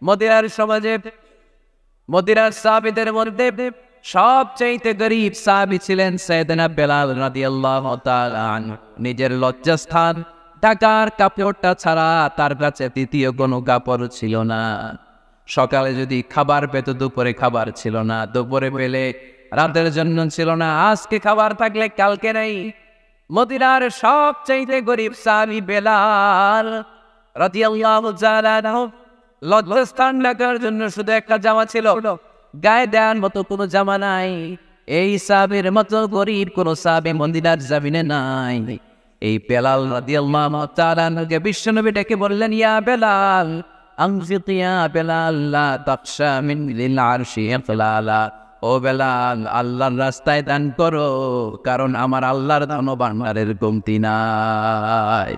মদিনার সমাজে মদিনার সাহাবীদের মধ্যে সবচেয়ে গরীব সাহাবী ছিলেন সাইয়েদনা বেলাল রাদিয়াল্লাহু তাআলা আনহু। নিজের লজ্জাস্থান ঢাকার কাপড়টা ছাড়া তার কাছে দ্বিতীয় কোনো কাপড় ছিল না। সকালে যদি খাবার পেত, দুপুরে খাবার ছিল না, দুপুরে পেলে রাতের জন্য ছিল না, আজকে খাবার থাকলে কালকে নেই। মদিনার সবচেয়ে গরীব সাহাবী বেলাল রাদিয়াল্লাহু তাআলা আনহু লজ্জাস্থান ঢাকার জন্য শুধু একটা জামা ছিল, গায়ে দেওয়ার মতো কোনো জামা নাই। এই সাহাবীর মতো গরীব কোনো সাহাবী মদিনার জমিনে নাই। এই বেলাল রাদিয়াল্লাহু তাআলা আনহুকে বিশ্বনবী ডেকে বললেন, ইয়া বেলাল আনফিক ইয়া বেলাল লা তাখশা মিন লিল আরশি ইকলালা। ও বেলাল, আল্লাহর রাস্তায় দান করো, কারণ আমার আল্লাহর ধনভাণ্ডারের কমতি নাই।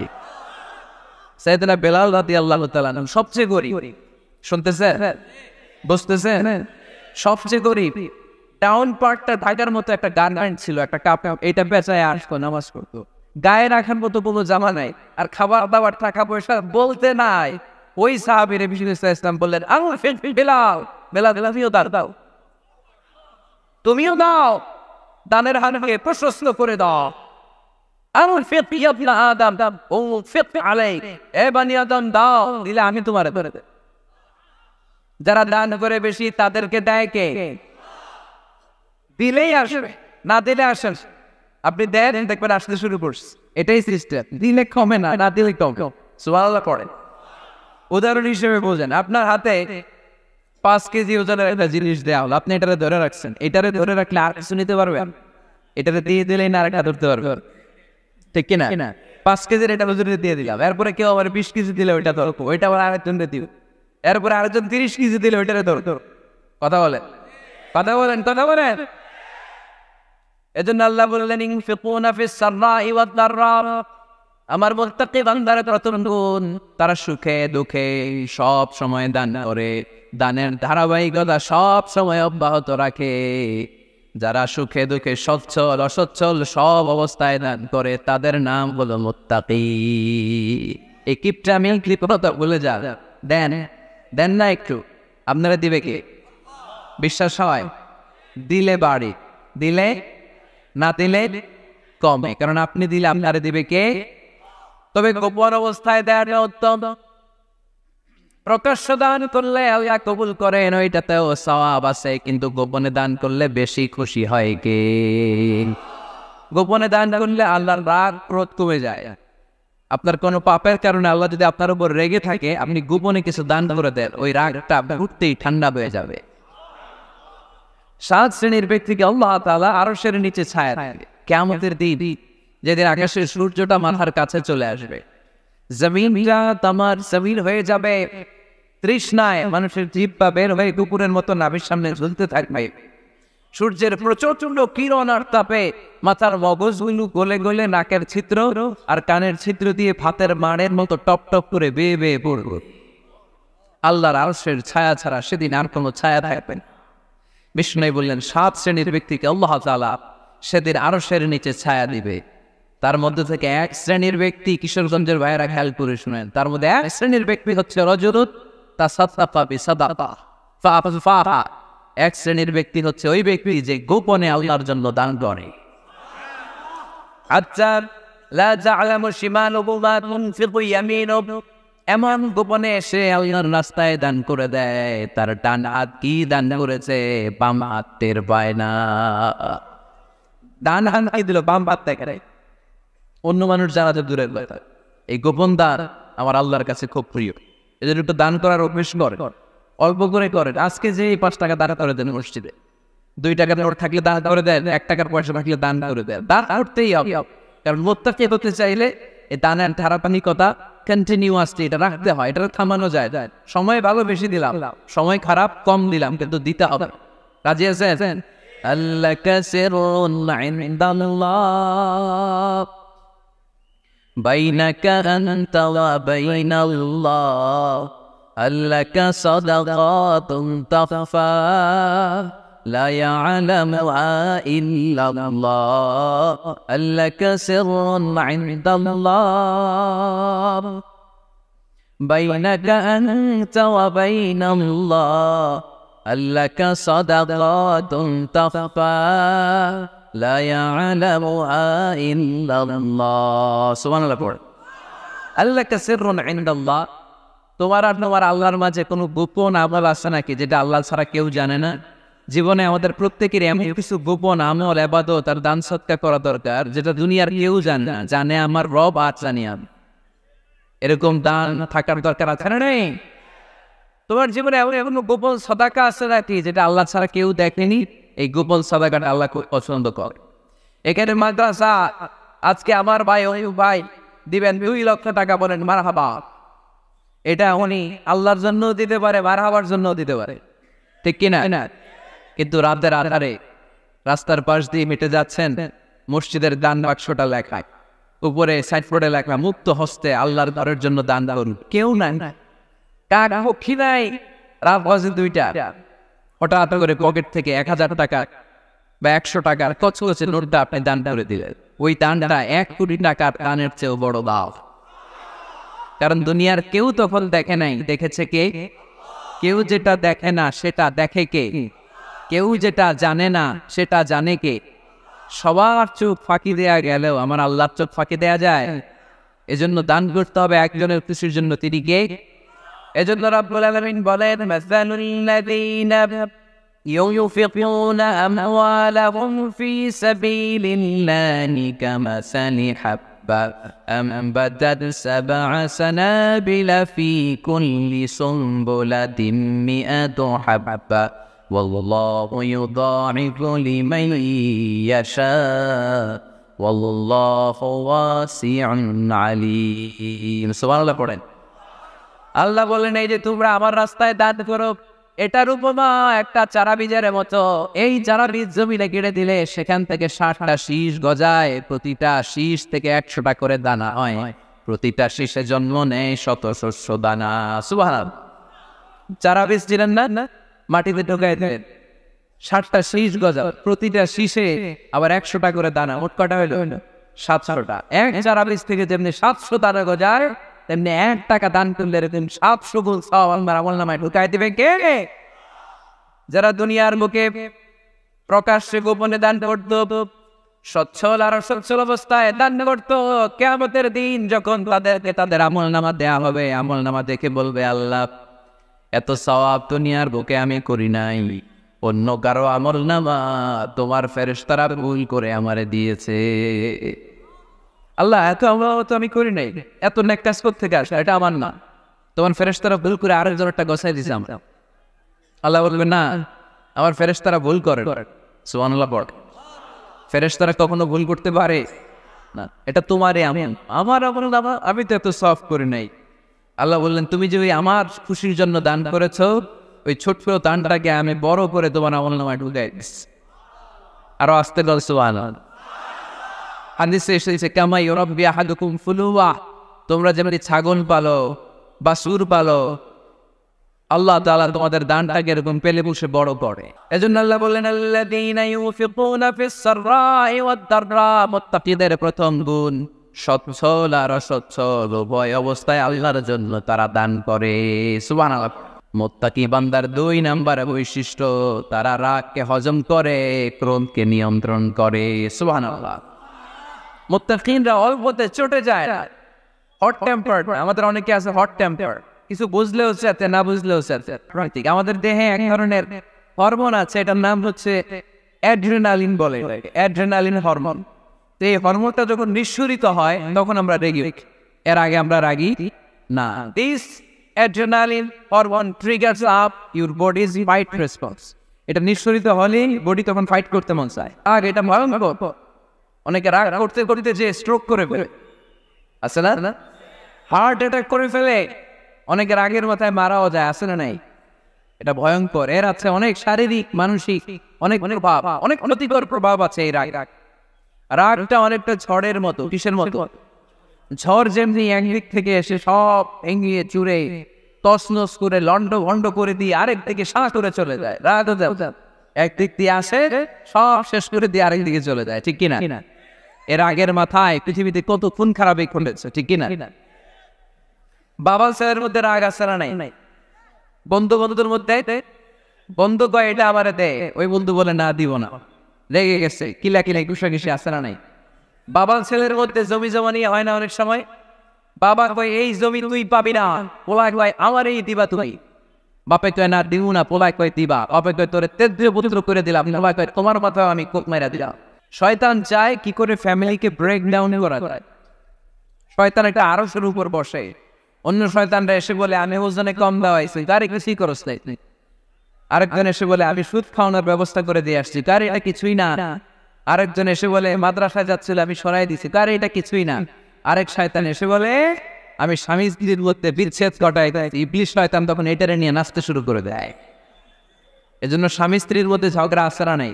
সাইয়েদনা বেলাল রাদিয়াল্লাহু তাআলা আনহু সবচেয়ে গরীব। শুনতেছেন? বুঝতেছেন? সবচেয়ে গরীব। ডাউন পার্টটা ঢাকার মতো একটা গার্মেন্ট ছিল, একটা কাপড়, এটা বেচায় আসতো, নামাজ পড়তো। গায়ে রাখার মতো কোনো জামা নাই, আর খাবার দাবার টাকা পয়সা বলতে নাই। ওই সাহাবীর বিষ্ণু ইসলাম বললেন, বেলাল বেলাল তুমিও দাও, তুমিও দাও, দানের হানকে প্রশস্ত করে দাও। দিলে আমি তোমার। যারা দান করে বেশি তাদেরকে দেয় কে? দিলেই আসবে, না দিলে আসেন। আপনি দেন, দেখবেন আসতে শুরু করছে। এটাই সিস্টেম। দিলে কমে না, না দিলে কম। সুবহানাল্লাহ পড়ে। উদাহরণ হিসেবে বোঝেন, আপনার হাতে 5 কেজি ওজনের একটা জিনিস দেওয়া হলো, আপনি এটারে ধরে রাখছেন। এটারে ধরে রাখলে আর কিছু নিতে পারবেন? এটারে দিয়ে দিলেই না আরেকটা ধরতে পারবেন, ঠিক কিনা? 5 কেজির এটা ওজনে দিয়ে দিলাম, এরপরে কেউ আবার 20 কেজি দিলে ওইটা ধরবো, ওইটা আবার আরেকজনকে দিব, এরপরে আরেকজন 30 কেজি দিলে ওইটারে ধরতো। কথা বলেন, কথা বলেন, কথা বলেন। এজন্য আল্লাহ বললেন, ইনফিকুনা ফিস সাররাই ওয়াদ দাররা। আমার মুত্তাকি বান্দারা প্রথম গুণ, তারা সুখে দুঃখে সব সময় দান করে, দানের ধারাবাহিকতা সব সময় অব্যাহত রাখে। যারা সুখে দুঃখে সচ্ছল অসচ্ছল সব অবস্থায় দান করে, তাদের নাম হলো মুত্তাকি। এই কিপটা আমি কথা বলে যা দেন, দেন না একটু, আপনারা দিবে কে? বিশ্বাস হয়? দিলে বাড়ি, দিলে না দিলে কমে, কারণ আপনি দিলে আপনারা দিবে কে? তবে গোপন অবস্থায় দেওয়া উত্তম। প্রকাশ্য দান করলে আল্লাহ কবুল করেন, ওইটাতেও সওয়াব আছে, কিন্তু গোপনে দান করলে বেশি খুশি হয় কে? গোপনে দান করলে আল্লাহর রাগ ক্রোধ কমে যায়। আপনার কোনো পাপের কারণে আল্লাহ যদি আপনার উপর রেগে থাকে, আপনি গোপনে কিছু দান করে দেন, ওই রাগটা ঘুরতেই ঠান্ডা হয়ে যাবে। 7 শ্রেণীর ব্যক্তিকে আল্লাহ তাআলা আরশের নিচে ছায়া দেবে কিয়ামতের দিন, যেদিন আকাশের সূর্যটা মাথার কাছে চলে আসবে, জমিনটা তামার জমিন হয়ে যাবে, তৃষ্ণায় মানুষের জিহ্বা বের হয়ে কুকুরের মতো নাভির সামনে ঝুলতে থাকবে। সূর্যের প্রচন্ড কিরণ আর তাপে মাথার মগজগুলো গলে গলে নাকের ছিদ্র আর কানের ছিদ্র দিয়ে ভাতের মাড়ের মতো টপ টপ করে বেয়ে বেয়ে পড়বে। আল্লাহর আরশের ছায়া ছাড়া সেদিন আর কোনো ছায়া থাকবে না। বিষ্ণু বললেন, 7 শ্রেণীর ব্যক্তিকে আল্লাহ তাআলা সেদিন আরশের নিচে ছায়া দিবে। তার মধ্যে থেকে 1 শ্রেণীর ব্যক্তি, কিশোরগঞ্জের ভাইয়েরা খেয়াল করে শুনেন, তার মধ্যে 1 শ্রেণীর ব্যক্তি হচ্ছে রজুলুন তাসাদ্দাকা বিসাদাকা ফাআফা। 1 শ্রেণীর ব্যক্তি হচ্ছে ওই ব্যক্তি যে গোপনে আল্লাহর জন্য দান করে। আচ্ছা, লা যা'লামু শিমালুহু মা তুনফিকু ইয়ামিনুহু, এমন গোপনে এসে আল্লাহর রাস্তায় দান করে দেয়, তার ডান হাত কি দান করেছে বাম হাত টের পায় না। ডান হাত দিল, বাম হাত দেখে অন্য মানুষ যারা দূরের কথা। এই গোপন দান আমার আল্লাহর কাছে খুব প্রিয়। এদের একটু দান করার অভ্যেস করে, অল্প করে করেন। আজকে যে 5 টাকা দান করে দেন মসজিদে, 2 টাকা নোট থাকলে দান করে দেন, 1 টাকার পয়সা থাকলে দান করে দেন। দান করতেই হবে, কারণ মুত্তাকি হতে চাইলে এই দানের ধারাবাহিকতা কন্টিনিউয়াসলি এটা রাখতে হয়, এটা থামানো যায়। সময় ভালো বেশি দিলাম, সময় খারাপ কম দিলাম, কিন্তু দিতে হবে। রাজি আছেন? আল্লাহ কাসিরুন ইনদাল্লাহ বাইনাকা আনতা ওয়া বাইনাল্লাহ, আল্লাকা সাদাকাতুন তাখফা লা ইয়ালামুহা ইল্লাল্লাহ, আল্লাকা সিররুন ইনদাল্লাহ। বাইনাকা আনতা ওয়া বাইনাল্লাহ আল্লাকা সাদাকাতুন তাখফা লা ইয়ালামুহা ইল্লাল্লাহ। সুবহানাল্লাহ পড়। আল্লাকা সিররুন ইনদাল্লাহ, তোমার আর তোমার আল্লাহর মাঝে কোনো গোপন আমল আছে নাকি যেটা আল্লাহ ছাড়া কেউ জানে না? জীবনে আমাদের প্রত্যেকেরই এমন কিছু গোপন আমল, ইবাদত আর দান সদকা করা দরকার যেটা দুনিয়ার কেউ জানে না, জানে আমার রব আর জানি আমি। এরকম দান থাকার দরকার আছে না? নেই? তোমার জীবনে এমন এমন গোপন সাদাকা আছে নাকি যেটা আল্লাহ ছাড়া কেউ দেখেনি? এই গোপন সাদাকাটা আল্লাহ খুব পছন্দ করে। এখানে মাদ্রাসা আজকে আমার ভাই ওই ভাই দিবেন 2 লক্ষ টাকা, বলেন মারহাবা। এটা উনি আল্লাহর জন্য দিতে পারে, মারহাবার জন্য দিতে পারে, ঠিক কিনা? কিন্তু রাতের আধারে রাস্তার পাশ দিয়ে হেঁটে যাচ্ছেন, মসজিদের দান বাক্সটা লেখায়, উপরে সাইডবোর্ডে লেখা মুক্ত হস্তে আল্লাহর ঘরের জন্য দান করুন। কেউ নাই, টাকা পক্ষী নাই। রাত বাজে 2টা, হঠাৎ করে পকেট থেকে 1000 টাকা বা 100 টাকার কচকচে নোটটা আপনি দান করে দিলেন। ওই দানটা 1 কোটি টাকার দানের চেয়েও বড় দাও। কারণ দুনিয়ার কেউ তখন দেখে নাই, দেখেছে কে? কেউ যেটা দেখে না সেটা দেখে কে? কেউ যেটা জানে না সেটা জানে কে? সবার চোখ ফাঁকি দেয়া গেলেও আমার আল্লাহর চোখ ফাঁকি দেয়া যায়? এজন্য দান করতে হবে একজনের খুশির জন্য, তিনি কে? এজন্য রাব্বুল আলামিন বলেন, মাসালুল লাযীনা ইউনফিকুনা আমওয়ালাহুম ফি সাবিলিল্লাহি কামাসালি হাব্বা আমবাতাত 7 সানাবিলা ফি কুল্লি সুনবুলাতিন মিআতু হাব্বা ওয়াল্লাহু ইউদাইফু লিমান ইয়াশা ওয়াল্লাহু ওয়াসিউন আলীম। সুবহানাল্লাহ পড়েন। আল্লাহ বলেন, এই যে তোমরা আমার রাস্তায় দান করো, এটার উপমা একটা চারা বীজের মতো। এই চারা বীজ জমিনে কেটে দিলে সেখান থেকে 60টা শীষ গজায়, প্রতিটা শীষ থেকে 100টা করে দানা হয়, প্রতিটা শীষে জন্ম নেয় শত শস্য দানা। সুবহানাল্লাহ। চারা বীজ ছিলেন না, মাটিতে ঢোকায় দেন, 60টা শীষ গজায়, প্রতিটা শীষে আবার 100টা করে দানা, মোট কটা হইল? 700টা। এক চারা বীজ থেকে যেমনি 700 দানা গজায়, তেমনি 1 টাকা দান করলে এরকম 700 গুণ সওয়াব আল্লাহর আমলনামায় ঢুকাই দিবে কে? যারা দুনিয়ার মুখে প্রকাশ্যে গোপনে দান করত, সচ্ছল আর অসচ্ছল অবস্থায় দান করত, কিয়ামতের দিন যখন তাদেরকে তাদের আমলনামা দেয়া হবে, আমলনামা দেখে বলবে, আল্লাহ এত সওয়াব দুনিয়ার বুকে আমি করি নাই, অন্য কারো আমলনামা তোমার ফেরেশতারা ভুল করে আমারে দিয়েছে। আল্লাহ এত আমল তো আমি করি নাই, এত নেক কাজ থেকে আসে, এটা আমার না, তোমার ফেরেশতারা ভুল করে আরেকজনটা গছাই দিয়েছে আমরা। আল্লাহ বলবে, না, আমার ফেরেশতারা ভুল করে। সুবহানাল্লাহ পড়। ফেরেশতারা কখনো ভুল করতে পারে না, এটা তোমারই আমল, আমার আমল না, আমি তো এত সওয়াব করি নাই। আল্লাহ বললেন, তুমি যে ওই আমার খুশির জন্য দান করেছো, ওই ছোট্ট দানটাকে আমি বড় করে তোমার আমলনামায় ঢুকাই দিচ্ছি। আরো আস্তে বল সুবহানাল্লাহ। হাদিসে এসেছে, কামা ইউরাব্বি আহাদুকুম ফুলুয়া, তোমরা যেমন ছাগল পালো, বাছুর পালো, আল্লাহ তাআলা তোমাদের দানটাকে এরকম পেলে পুষে বড় করে। এজন্য আল্লাহ বললেন, আল্লাযীনা ইউনফিকুনা ফিস সাররাই ওয়াদ দাররা, মুত্তাকিদের প্রথম গুণ সচ্ছল আর অসচ্ছল উভয় অবস্থায় আল্লাহর জন্য তারা দান করে। সুবহানাল্লাহ। মুত্তাকি বান্দার 2 নাম্বার বৈশিষ্ট্য, তারা রাগকে হজম করে, ক্রোধকে নিয়ন্ত্রণ করে। সুবহানাল্লাহ। মুত্তাকিনরা অল্পতে চটে যায়, হট টেম্পারড। আমাদের অনেকে আছে হট টেম্পার, কিছু বুঝলেও চাচ্ছে, না বুঝলেও চাচ্ছে। আমাদের দেহে এক ধরনের হরমোন আছে, এটার নাম হচ্ছে অ্যাড্রেনালিন বলে, অ্যাড্রেনালিন হরমোন। তো এই হরমোনটা যখন নিঃসরিত হয় তখন আমরা রেগি, এর আগে আমরা রাগি না। This adrenaline hormone triggers up your bodies fight response. এটা নিঃসরিত হলে বডি তখন ফাইট করতে মন চায়। আর এটা ভয়ঙ্কর, অনেকে রাগ করতে করতে যে স্ট্রোক করে ফেলে, আছে না, হার্ট অ্যাটাক করে ফেলে, অনেকের আগের মাথায় মারাও যায়, আছে না নাই? এটা ভয়ঙ্কর। এর আছে অনেক শারীরিক, মানসিক অনেক প্রভাব, অনেক ক্ষতিকর প্রভাব আছে এই রাগ। রাগটা অনেকটা ঝড়ের মতো। কিসের মতো? ঝড় যেমনি একদিক থেকে এসে সব ভেঙে চুরে তছনছ করে লন্ড ভন্ড করে দিয়ে আরেক দিকে সাঁ করে চলে যায়। রাগ একদিক দিয়ে আসে, সব শেষ করে দিয়ে আরেক দিকে চলে যায়, ঠিক কিনা? এর আগের মাথায় পৃথিবীতে কত খুন খারাপই ঘটেছে, ঠিক কিনা? বাবা ছেলের মধ্যে রাগ আছে না নাই? বন্ধু বন্ধুদের মধ্যে বন্ধু কয় এটা আমার দে, ওই বন্ধু বলে না দিব না, রেগে গেছে, কিলা কিলা ঘুষাঘুষি আছে না নাই? বাবা ছেলের মধ্যে জমি জমা নিয়ে হয় না অনেক সময়? বাবা কয় এই জমি তুই পাবি না, পোলায় কয় আমার এই দিবা তুই। বাপে কয় না দিব না, পোলায় কয় দিবা। বাপে কয় তোরে তেজ্জীয় পুত্র করে দিলাম, পোলায় কয় তোমার মাথায় আমি কোপ মাইরা দিলাম। শয়তান চায় কি করে ফ্যামিলিকে ব্রেক ডাউন করা যায়। শয়তান একটা আরশের উপর বসে, অন্য শয়তানরা এসে বলে আমি ওজনে কম দেওয়াইছি, তার কিছুই করস নাই। আরেকজন এসে বলে আমি সুদ খাওয়ানোর ব্যবস্থা করে দিয়ে আসছি, তার এটা কিছুই না। আরেকজন এসে বলে মাদ্রাসায় যাচ্ছিল আমি সরাই দিছি, তার এটা কিছুই না। আরেক শয়তান এসে বলে আমি স্বামী স্ত্রীর মধ্যে বিচ্ছেদ ঘটাই। ইবলিশ শয়তান তখন এটারে নিয়ে নাচতে শুরু করে দেয়। এজন্য স্বামী স্ত্রীর মধ্যে ঝগড়া আসে না নাই?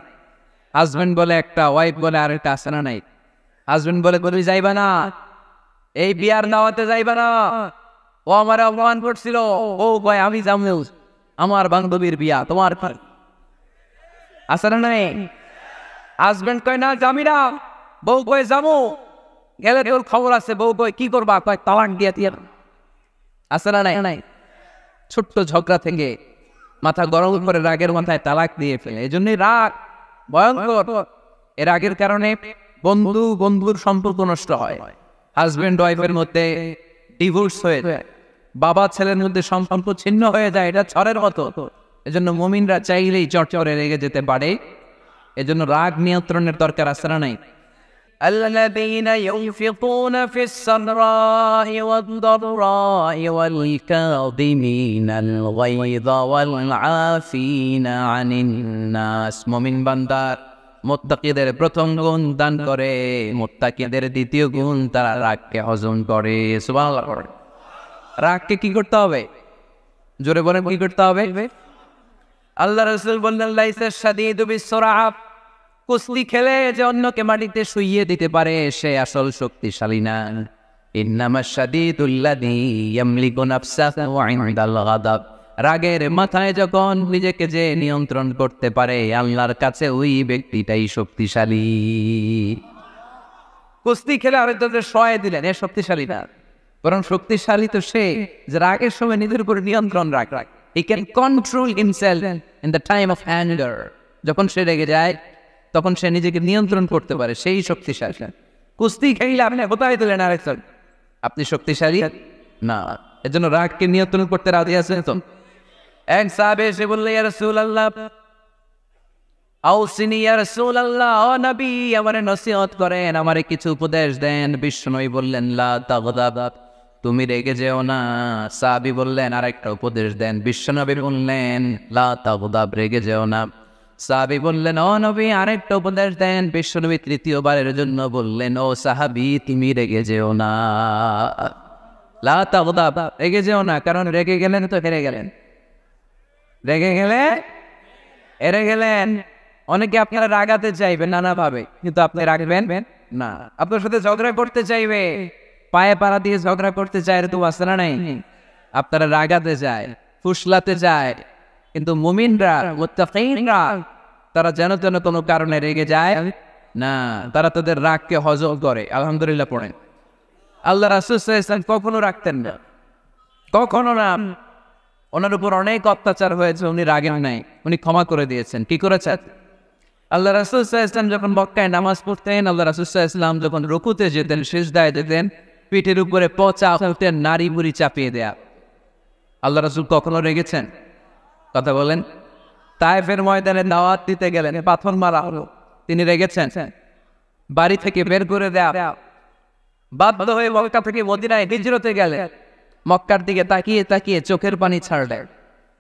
হাজবেন্ড বলে একটা, ওয়াইফ বলে আরেকটা, আসে না নাই? হাজবেন্ড বলে তুমি যাইবা না, এই বিয়ার দাওয়াতে যাইবা না, ও আমার অপমান করছিল। ও কয় আমি যাবো, আমার বান্ধবীর বিয়া, তোমার আসে না নাই? হাজবেন্ড কয় না যাবি না, বউ কয় যাবো, গেলে ওর খবর আছে। বউ কয় কি করবা, কয় তালাক দিয়া দিয়ে। আসে না নাই? ছোট্ট ঝগড়া থেকে মাথা গরম করে রাগের মাথায় তালাক দিয়ে ফেলে। এই জন্যই রাগ ভয়ঙ্কর। এর রাগের কারণে বন্ধু বন্ধুর সম্পর্ক নষ্ট হয়, হাজবেন্ড ওয়াইফের মধ্যে ডিভোর্স হয়ে যায়, বাবা ছেলের মধ্যে সম্পর্ক ছিন্ন হয়ে যায়। এটা ঝড়ের মতো। এজন্য মুমিনরা চাইলেই চড়চড়ে রেগে যেতে পারে। এজন্য রাগ নিয়ন্ত্রণের দরকার আছে না নাই? الذين ينفقون في السراء والضراء والكاظمين الغيظ والعافين عن الناس। মুমিন বান্দার মুত্তাকিদের প্রথম গুণ দান করে, মুত্তাকিদের দ্বিতীয় গুণ তারা রাগকে হজম করে। সুবহানাল্লাহ। রাগকে কি করতে হবে? জোরে বলেন কি করতে হবে? আল্লাহ রাসূল বললেন লাইসা শাদীদু বিসসুরা, কুস্তি খেলে যে অন্যকে মাটিতে শুইয়ে দিতে পারে সে আসল শক্তিশালী না। ইন্নামাশ শাদীদুল্লাযী ইয়ামলিকু নাফসাহু ইনদাল গাদাব, রাগের মাথায় যখন নিজেকে যে নিয়ন্ত্রণ করতে পারে আল্লাহর কাছে ওই ব্যক্তিটাই শক্তিশালী। কুস্তি খেলে আরেকজনকে সহায় দিলেন, এ শক্তিশালী না, বরং শক্তিশালী তো সে যে রাগের সময় নিজের উপর নিয়ন্ত্রণ রাখে। He can control himself in the time of anger. যখন সে রেগে যায় তখন সে নিজেকে নিয়ন্ত্রণ করতে পারে, সেই শক্তিশালী। কুস্তি খেলে আপনি কোথায় দিলেন আরেকজন, আপনি শক্তিশালী না। এজন্য রাগকে নিয়ন্ত্রণ করতে রাজি আছেন তো? এক সাহাবে এসে বললেন ইয়া রাসূলুল্লাহ, আউসিনি ইয়া রাসূলুল্লাহ, ও নবী আমারে নসিহত করেন, আমারে কিছু উপদেশ দেন। বিশ্বনবী বললেন লা তাগদাব, তুমি রেগে যেও না। সাহাবী বললেন আরেকটা উপদেশ দেন। বিশ্বনবী বললেন লা তাগদাব, রেগে যেও না। সাহাবী বললেন ও নবী আরেকটা উপদেশ দেন। বিশ্বনবী তৃতীয়বারের জন্য বললেন ও সাহাবী তুমি রেগে যেও না, লা তাগদাব, রেগে যেও না। কারণ রেগে গেলেন তো হেরে গেলেন, রেগে গেলে হেরে গেলেন। অনেকে আপনারা রাগাতে চাইবেন নানাভাবে, কিন্তু আপনি রাখবেন না। আপনার সাথে ঝগড়া করতে চাইবে, পায়ে পাড়া দিয়ে ঝগড়া করতে চায়, তো আছে না নাই? আপনারা রাগাতে চায়, ফুসলাতে চায়, কিন্তু মুমিনরা মুত্তাকিনরা তারা যেন তেন কোনো কারণে রেগে যায় না, তারা তাদের রাগকে হজম করে। আলহামদুলিল্লাহ পড়েন। আল্লাহ রাসূল সাল্লাল্লাহু আলাইহি ওয়াসাল্লাম কখনো রাখতেন না, কখনো না। ওনার উপর অনেক অত্যাচার হয়েছে, উনি রাগেন নাই, উনি ক্ষমা করে দিয়েছেন। কি করেছেন? আল্লাহ রাসূল সাল্লাল্লাহু আলাইহি ওয়াসাল্লাম যখন মক্কায় নামাজ পড়তেন, আল্লাহ রাসূল সাল্লাল্লাহু আলাইহি ওয়াসাল্লাম যখন রুকুতে যেতেন, সিজদায় যেতেন, পিঠের উপরে পচা উটের নাড়ি বুড়ি চাপিয়ে দেয়া। আল্লাহ রাসূল কখনো রেগেছেন? কথা বলেন। তায়েফের ময়দানে দাওয়াত দিতে গেলেন, পাথর মারা হলো, তিনি রেগেছেন? বাড়ি থেকে বের করে দেয়া, বাধ্য হয়ে মক্কা থেকে মদিনায় হিজরতে গেলেন, মক্কার দিকে তাকিয়ে তাকিয়ে চোখের পানি ছাড়লেন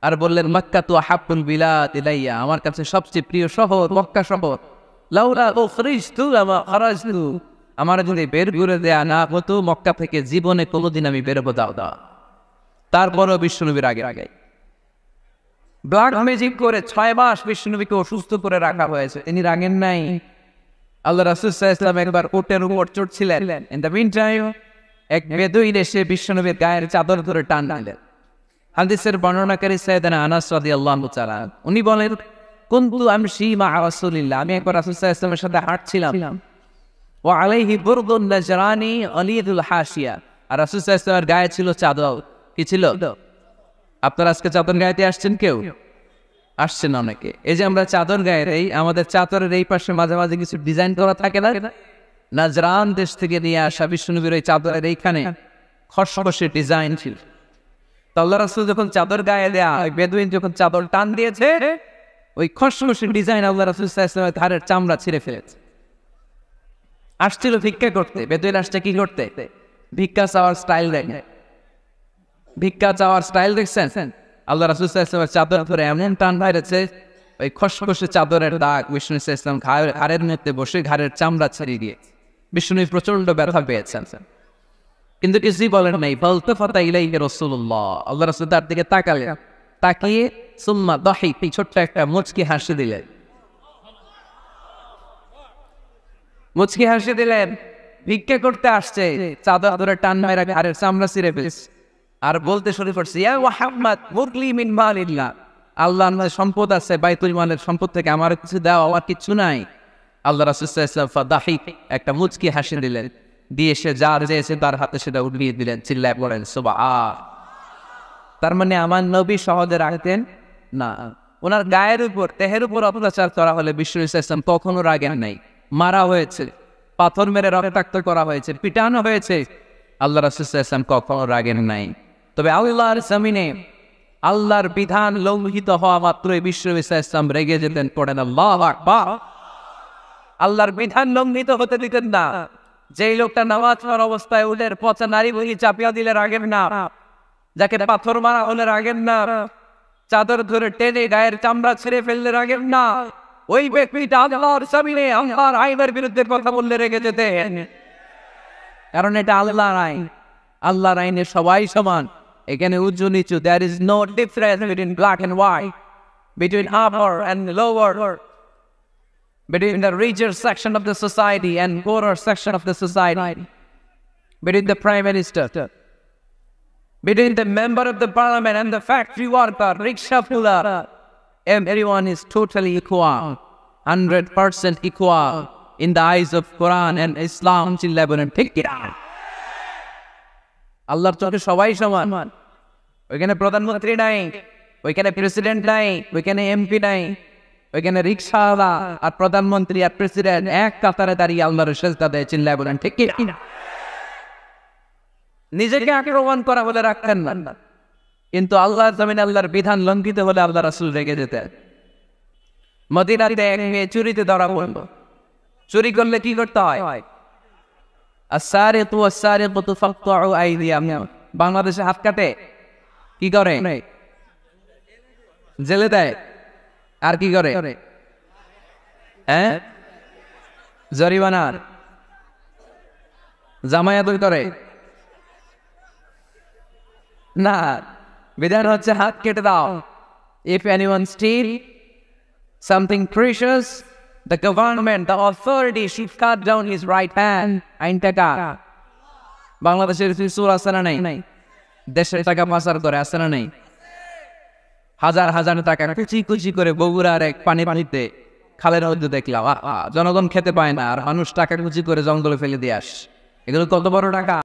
আর বললেন মক্কা তু আহাব্বুল বিলাদ ইলাইয়া, আমার কাছে সবচেয়ে প্রিয় শহর মক্কা শহর। লাউলা উখরিজতু লামা খারাজতু, আমার যদি বের করে দেয়া না হতো মক্কা থেকে জীবনে কোনোদিন আমি বের হবো দাও। তারপরও বিশ্বনবীর আগে ব্লাড ম্যাজিক করে 6 মাস বিশ্বনবীকে অসুস্থ করে রাখা হয়েছে, তিনি রাগেন নাই। আল্লাহ রাসূল সাল্লাল্লাহু আলাইহি ওয়াসাল্লাম একবার উটের উপর চড়ছিলেন। ইন দ্য মিন টাইম এক বেদুইন এসে বিশ্বনবীর গায়ের চাদর ধরে টান দিলেন। হাদিসের বর্ণনাকারী সাইয়েদনা আনাস রাদিয়াল্লাহু তাআলা, উনি বলেন কুনতু আমশি মা রাসূলিল্লাহ, আমি একবার রাসূল সাল্লাল্লাহু আলাইহি ওয়াসাল্লামের সাথে হাঁটছিলাম। ওয়া আলাইহি বুরদুন নাজরানি আলিদুল হাশিয়া, আর রাসূল সাল্লাল্লাহু আলাইহি ওয়াসাল্লামের গায়ে ছিল চাদর, কি ছিল? আপনারা আজকে চাদর গায়েতে আসছেন? কেউ আসছেন? অনেকে। এই যে আমরা চাদর গায়ে দেই, আমাদের চাদরের এই পাশে মাঝে মাঝে কিছু ডিজাইন করা থাকে না? নাজরান দেশ থেকে নিয়ে আসা বিশ্বনবীর এই চাদরের এইখানে খসখসে ডিজাইন ছিল। তো আল্লাহ রাসূল যখন চাদর গায়ে দেয়া, বেদুইন যখন চাদর টান দিয়েছে, ওই খসখসে ডিজাইন আল্লাহ রাসূল সাল্লাল্লাহু আলাইহি ওয়াসাল্লামের ঘাড়ের চামড়া ছিঁড়ে ফেলেছে। আসছিল ভিক্ষা করতে। বেদুইন আসছে কি করতে? ভিক্ষা চাওয়ার স্টাইল দেখেন, ভিক্ষা চাওয়ার স্টাইল দেখছেন? আল্লাহ রাসূল সাল্লাল্লাহু আলাইহি ওয়াসাল্লামের চাদর ধরে এমন টান বাইরেছে, ওই খসখসে চাদরের দাগ বিষ্ণু সাল্লাল্লাহু আলাইহি ওয়াসাল্লাম ঘাড়ের মধ্যে বসে ঘাড়ের চামড়া ছিঁড়ে দিয়ে বিষ্ণু প্রচন্ড ব্যথা পেয়েছেন, কিন্তু কিছুই বলেন নাই। বলতে ফাতা ইলাইহি রাসূলুল্লাহ, আল্লাহ রাসূল তার দিকে তাকালেন, তাকিয়ে সুম্মা দাহিক, ছোট্ট একটা মুচকি হাসি দিলেন, মুচকি হাসি দিলেন। ভিক্ষা করতে আসছে, চাদর ধরে টান মাইরা ঘাড়ের চামড়া ছিঁড়ে ফেলছে, আর বলতে শুরু করছে, ইয়া মুহাম্মদ মুরলি মিন মালিল্লাহ, আল্লাহর সম্পদ আছে, বাইতুল মালের সম্পদ থেকে আমার কিছু দাও, আমার কিছু নাই। আল্লাহ রাসূল সাল্লাল্লাহু আলাইহি ওয়াসাল্লাম ফাদাহিক, একটা মুচকি হাসি দিলেন, দিয়ে সে যার চেয়েছে তার হাতে সেটা উঠিয়ে দিলেন। চিল্লায় পড়েন সুবহান। তার মানে আমার নবী সহজে রাখতেন না। ওনার গায়ের উপর, দেহের উপর অত্যাচার করা হলে বিষ্ণু সাল্লাল্লাহু আলাইহি ওয়াসাল্লাম কখনো রাগেন নাই। মারা হয়েছে, পাথর মেরে রক্তাক্ত করা হয়েছে, পিটানো হয়েছে, আল্লাহ রাসূল সাল্লাল্লাহু আলাইহি ওয়াসাল্লাম কখনো রাগেন নাই। তবে আল্লাহর জমিনে আল্লাহর বিধান লঙ্ঘিত হওয়া মাত্রই বিষ্ণু সাল্লাল্লাহু আলাইহি ওয়াসাল্লাম রেগে যেতেন। পড়েন আল্লাহু আকবার। আল্লাহর বিধান লঙ্ঘিত হতে দিতেন না। যেই লোকটা নামাজ পড়ার অবস্থায় উঠের পচা নারী বহি চাপিয়া দিলে রাগেন না, যাকে পাথর মারা হলে রাগেন না, চাদর ধরে টেনে গায়ের চামড়া ছিঁড়ে ফেললে রাগেন না, ওই ব্যক্তিটা আল্লাহর জমিনে আল্লাহর আইনের বিরুদ্ধে কথা বললে রেগে যেতেন। কারণ এটা আল্লাহর আইন, আল্লাহর আইনে সবাই সমান। এখানে উঁচু নিচু, there is no difference between black and white, between upper and lower, between the richer section of the society and poorer section of the society, between the prime minister, between the member of the parliament and the factory worker, rickshaw puller. Everyone is totally equal, 100% equal in the eyes of Quran and Islam. Lebanon, take it out. আল্লাহর চোখে সবাই সমান। ওইখানে প্রধানমন্ত্রী নাই, ওইখানে president নাই, ওইখানে এমপি নাই, ওইখানে রিক্সাওয়ালা আর প্রধানমন্ত্রী আর প্রেসিডেন্ট এক কাতারে দাঁড়িয়ে আল্লাহর সেজদা দেয়। চিল্লায় বলেন ঠিক কি না? নিজেকে আক্রমণ করা বলে রাখতেন না, কিন্তু আল্লাহর জমিনে আল্লাহর বিধান লঙ্ঘিত হলে আল্লাহ রাসূল রেগে যেতেন। মদিনাতে এক মেয়ে চুরিতে ধরা পড়ল। চুরি করলে কি করতে হয়? আস-সারিকু ওয়াস-সারিকাতু ফাকতাউ আইদিয়াহুম। বাংলাদেশে হাত কাটে, কি করে? জেলে দেয়। আর কি করে? জরিমানা, জামায়াত করে না। বিধান হচ্ছে হাত কেটে দাও। If anyone steal something precious, the government, the authority should cut down his right hand. আইনটা কার? বাংলাদেশের চোর আছে না নাই? দেশের টাকা পাচার করে আছে না নাই? হাজার হাজার টাকা কুচি কুচি করে বগুড়ার এক পানিতে খালের মধ্যে দেখলাম। জনগণ খেতে পায় না, আর মানুষ টাকা কুচি করে জঙ্গলে ফেলে দিয়ে আস। এগুলো কত বড় টাকা!